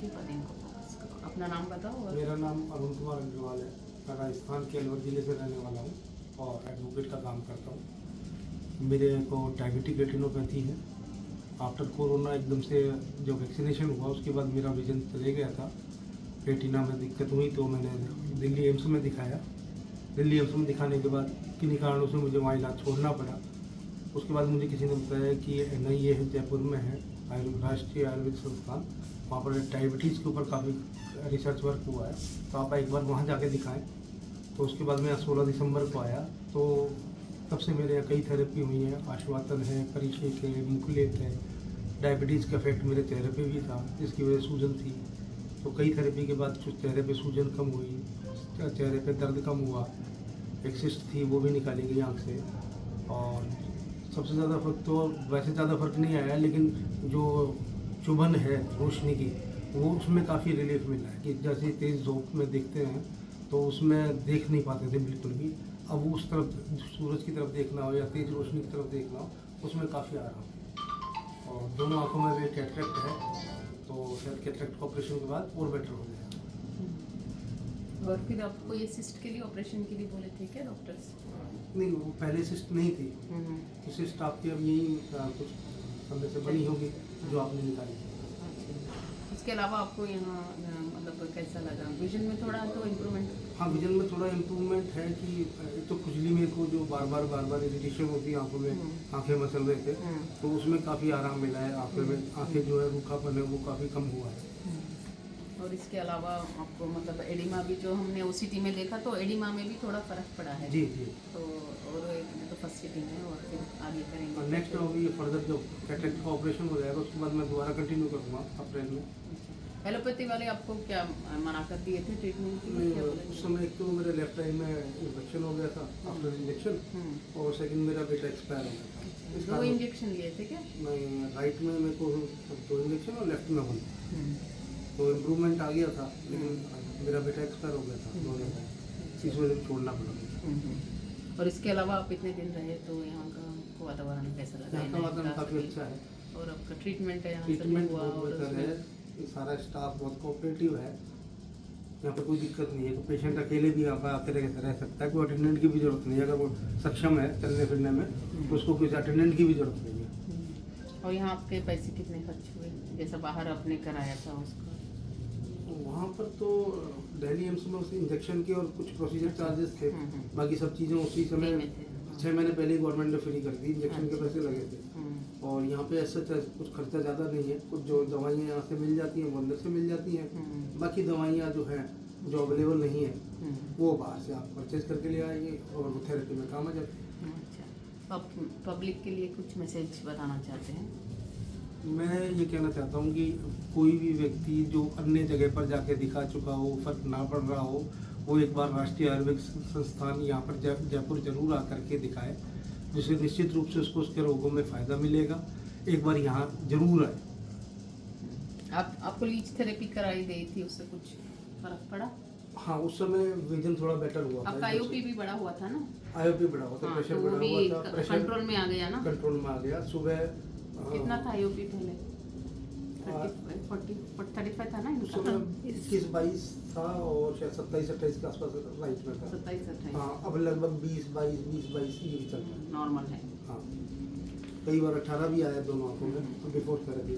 के ऊपर इनको फोकस करो। अपना नाम बताओ। और मेरा नाम अरुण कुमार अग्रवाल है। मैं राजस्थान के अलवर ज़िले से रहने वाला हूँ और एडवोकेट का काम करता हूँ। मेरे को डायबिटिक रेटिनोपैथी है। आफ्टर कोरोना एकदम से जो वैक्सीनेशन हुआ उसके बाद मेरा विजन चले गया था, रेटिना में दिक्कत हुई, तो मैंने दिल्ली एम्स में दिखाया। दिल्ली एम्स में दिखाने के बाद किन्हीं कारणों से मुझे वहाँ इलाज छोड़ना पड़ा। उसके बाद मुझे किसी ने बताया कि नहीं, ये है जयपुर में है राष्ट्रीय आयुर्वेद संस्थान, वहाँ पर डायबिटीज़ के ऊपर काफ़ी रिसर्च वर्क हुआ है, तो आप एक बार वहाँ जाके दिखाएं। तो उसके बाद मैं 16 दिसंबर को आया, तो तब से मेरे कई थेरेपी हुई है। आश्वासन है, परिक्षेप है, मुखलेप है। डायबिटीज़ का इफेक्ट मेरे चेहरे पे भी था, जिसकी वजह से सूजन थी। तो कई थेरेपी के बाद चेहरे पे सूजन कम हुई, चेहरे पे दर्द कम हुआ। एक सिस्ट थी वो भी निकाली गई आँख से। और सबसे ज़्यादा फर्क तो वैसे ज़्यादा फर्क नहीं आया, लेकिन जो चुभन है रोशनी की, वो उसमें काफ़ी रिलीफ मिला है कि जैसे तेज़ धूप में देखते हैं तो उसमें देख नहीं पाते थे बिल्कुल भी। अब उस तरफ सूरज की तरफ देखना हो या तेज़ रोशनी की तरफ देखना हो, उसमें काफ़ी आराम है। और दोनों आँखों में भी कैटरेक्ट है, तो शायद कैटरेक्ट का ऑपरेशन के बाद और बेटर हो गया। और फिर आपको ये सिस्ट के लिए ऑपरेशन के लिए बोले थे क्या डॉक्टर्स? नहीं, वो पहले सिस्ट नहीं थी, तो सिस्ट आपकी अब यही कुछ समय से बनी होगी जो आपने निकाली। इसके अलावा आपको यहाँ मतलब कैसा लगा? विजन में थोड़ा तो इम्प्रूवमेंट? हाँ, विजन में थोड़ा इम्प्रूवमेंट है कि एक तो खुजली मेरे को जो बार बार इरिटेशन होती है आंखों में, आंखें मसल रहे थे, तो उसमें काफ़ी आराम मिला है। आंखें जो है रूखापन है वो काफ़ी कम हुआ है। और इसके अलावा आपको मतलब एडिमा भी जो हमने ओसीटी में देखा, तो एडिमा में भी थोड़ा फर्क पड़ा है। जी जी। तो और एक तो फर्स्ट सिटिंग है और फिर आगे करेंगे। और नेक्स्ट अभी फर्दर जो कैटरेक्ट का ऑपरेशन हो जाएगा उसके बाद मैं दोबारा कंटिन्यू करूँगा अप्रैल में। एलोपैथी वाले आपको क्या मना कर दिए थे ट्रीटमेंट के लिए? क्या बोले? उस समय एक तो मेरे लेफ्ट आई में इन्फेक्शन हो गया था आफ्टर इंजेक्शन, और सेकंड मेरा बेटा एक्सपायर हो गया था। इस दो कारण इंजेक्शन लिए थे क्या? मैं राइट में मेरे को 2 इंजेक्शन और लेफ्ट में 1, तो इम्प्रूवमेंट आ गया था, लेकिन मेरा बेटा एक्सपायर हो गया था दोनों में, इस वजह से छोड़ना पड़ा। और इसके अलावा आप इतने दिन रहे तो यहाँ का वातावरण कैसा लगा? यहाँ का वातावरण काफ़ी अच्छा है। और आपका ट्रीटमेंट है यहाँ ट्रीटमेंट हुआ? बहुत और बेहतर है, ये सारा स्टाफ बहुत कोऑपरेटिव है, यहाँ पर कोई दिक्कत नहीं है। तो पेशेंट अकेले भी यहाँ पर आते रह सकता है, कोई अटेंडेंट की भी जरूरत नहीं है। अगर वो सक्षम है चलने फिरने में तो उसको किसी अटेंडेंट की भी जरूरत नहीं है। और यहाँ आपके पैसे कितने खर्च हुए जैसा बाहर आपने कराया था उसका? वहाँ पर तो दिल्ली एम्स में उस इंजेक्शन के और कुछ प्रोसीजर चार्जेस थे, बाकी सब चीज़ें उसी समय 6 महीने पहले ही गवर्नमेंट ने फ्री कर दी, इंजेक्शन के पैसे लगे थे। और यहाँ पे ऐसा कुछ खर्चा ज़्यादा नहीं है। कुछ जो दवाइयाँ यहाँ से मिल जाती हैं वो अंदर से मिल जाती हैं, बाकी दवाइयाँ जो हैं जो अवेलेबल नहीं है वो बाहर से आप परचेज करके ले आएंगे और वो थेरेपी में काम आ जाते हैं। अच्छा, आप पब्लिक के लिए कुछ मैसेज बताना चाहते हैं? मैं ये कहना चाहता हूँ कि कोई भी व्यक्ति जो अन्य जगह पर जाके दिखा चुका हो, फर्क ना पड़ रहा हो, वो एक बार राष्ट्रीय आयुर्वेद संस्थान यहाँ पर जयपुर जरूर आकर के दिखाए, जिससे निश्चित रूप से उसको उसके रोगों में फ़ायदा मिलेगा। एक बार यहाँ जरूर आए। आपको लीच थेरेपी कराई गई थी, उससे कुछ फर्क पड़ा? हाँ, उस समय विजन थोड़ा बेटर हुआ था। आपका आईओपी भी बड़ा हुआ था ना? आईओपी बढ़ा हुआ था, प्रेशर बढ़ा हुआ था, प्रेशर कंट्रोल में आ गया ना? कंट्रोल में आ गया। सुबह कितना था आईओपी पहले? 35 था ना? उस समय 21-22 था और शायद 27-28 के आसपास राइट में था। 27-28। हाँ, अब लगभग 20-22 ये भी चल रहा है। नॉर्मल है। हाँ, कई बार 18 भी आया दोनों आंखों में बिफोर थेरेपी।